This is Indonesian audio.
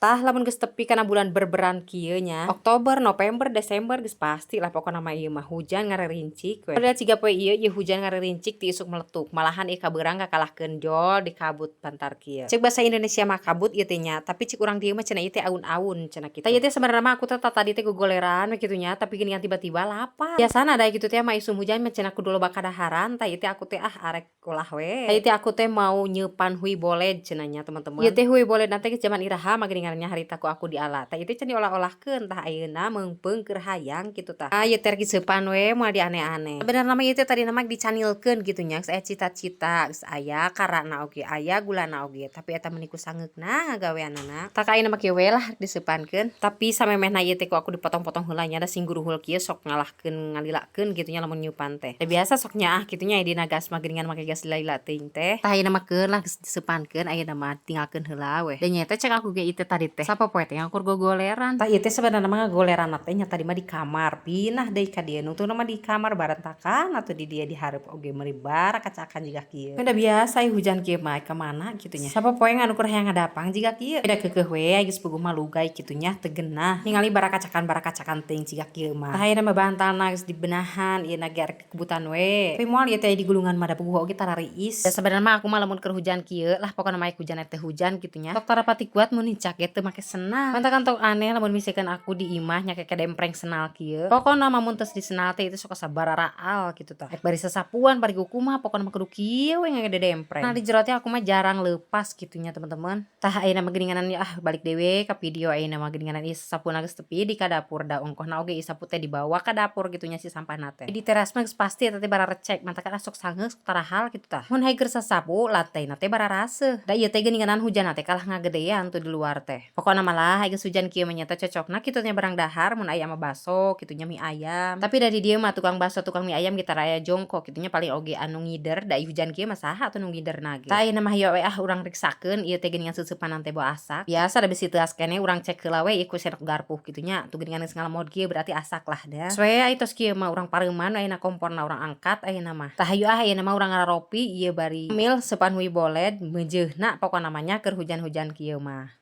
Tah lamun geus tepi kana bulan berberan kieu nya. Oktober, November, Desember geus pasti lah pokona mah ieu mah hujan ngarerincik we. Padahal ciga poe ieu hujan ngarerincik ti isuk meletuk. Malahan ieu kabeurang kakalahkeun jol di kabut pantar kieu. Cek bahasa Indonesia mah kabut ieu teh nya, tapi cik urang dieu mah cenah ieu teh aun-aun cenah kitu. Tah ieu teh sebenarnya mah aku teh tadi teh gogoleran we kitu nya, tapi geuningan tiba-tiba lapar. Biasana da kitu teh mah isum hujan mah cenah kudu loba kadaharan, tah ieu teh aku teh arek ulah we. Tah ieu teh aku teh mau nyeupan huy boled cenah nya teman-teman. Ieu teh huy boled nanti geus zaman iraha mah geuningannya harita ku aku diala. Tah ieu teh can diolah-olahkeun tah ayeuna meungpeung keur hayang kitu tah. Ieu teh seupan we moal dianeh-aneh. Sebenarnya mah ieu teh tadi mah dicanilkeun kitu nya, geus aya cita-cita, geus aya karana oge, aya gulana oge, tapi eta meni ku sangeukna ngagaweanana. Tah ka ayeuna mah kieu we lah diseupankeun. Tapi samemehna ieu teh ku aku dipotong-potong heula nya da sing guruhul kieu sok ngalahkeun ngalilakeun kitu nya lamun nyupan teh. Da biasa sok nyaah kitu nya dina gas mah geuningan make gas lila teuing teh. Tah ayeuna mah keun lah geus diseupankeun, ayeuna mah tinggalkeun heula we. Da nya teh cek aku ge ieu teh tadi teh sapopoe teh ngakur gogoleran. Tah ieu teh sebenarnya mah gogoleran teh nya tadi mah di kamar, pinah deui ka dieu. Nungtungna mah di kamar barantakan atuh di dia dihareup oge meuli barak kacakan jiga kieu. Da biasa hujan kieu mah ka mana kitu nya. Sapopoe nganu keur hayang ngadapang jiga kieu. Da keukeuh we geus puguh mah lugay kitu nya teu geunah. Ningali barak kacakan teuing jiga kieu mah. Tah ayeuna mah bantalna geus dibenahan, ieu na ge arek kebutan we. Tapi moal ieu teh di gulungan mah da puguh oge tarariis. Da sebenarnya mah aku mah lamun keur hujan kieu lah pokona mah hujan teh hujan kitu nya. Tok tarapati kuat mun hincak ge teu make senal. Pantakan tok aneh lamun misalkan aku di imah nya keke dempreng senal kieu. Pokona mah mun tos di senal teh itu sok sabaraal kitu tah. Rek bari sasapuan bari kuku mah pokona mah kudu kieu we ngage dempreng. Nah di jero teh aku mah jarang leupas kitu nya teman-teman. Tah ayeuna mah geuninganan balik dewe ka video ayeuna mah geuninganan ieu sasapuana geus tepi di ka dapur da ongkohna oge ieu sapu teh dibawa ka dapur kitu nya si sampahna teh. Di teras mah geus pasti eta teh bara recek mantakan sok sangeuk sok tarahal kitu tah. Mun hayu keur sasapu lantaina teh bara raseuh. Da ieu teh geuninganan hujan teh kalah ngagedean tuh di luar teh. Pokona malah geus hujan kieu mah nya teh cocokna kitu nya barang dahar mun aya mah baso kitu nya mie ayam. Tapi dari dieu mah tukang baso tukang mie ayam kita raya jongkok kitu nya paling oge anu ngider da hujan kieu mah saha atuh nu ngiderna ge. Tah ayeuna mah hayu we urang riksakeun ieu teh geuningan seuseupanan teh bawa asak. Biasa da bisi teu as keneh urang cek heula we ieu ku sendok garpuh kitu nya. Tuh geuningan geus ngalemod kieu berarti asak lah da. Soe aya tos kieu mah urang pareuman ayeuna komporna urang angkat ayeuna mah. Tah hayu ayeuna mah urang ngararopi ieu bari mil seupan huy boled meujeuhna pokona mah nya keur hujan-hujan kieu mah.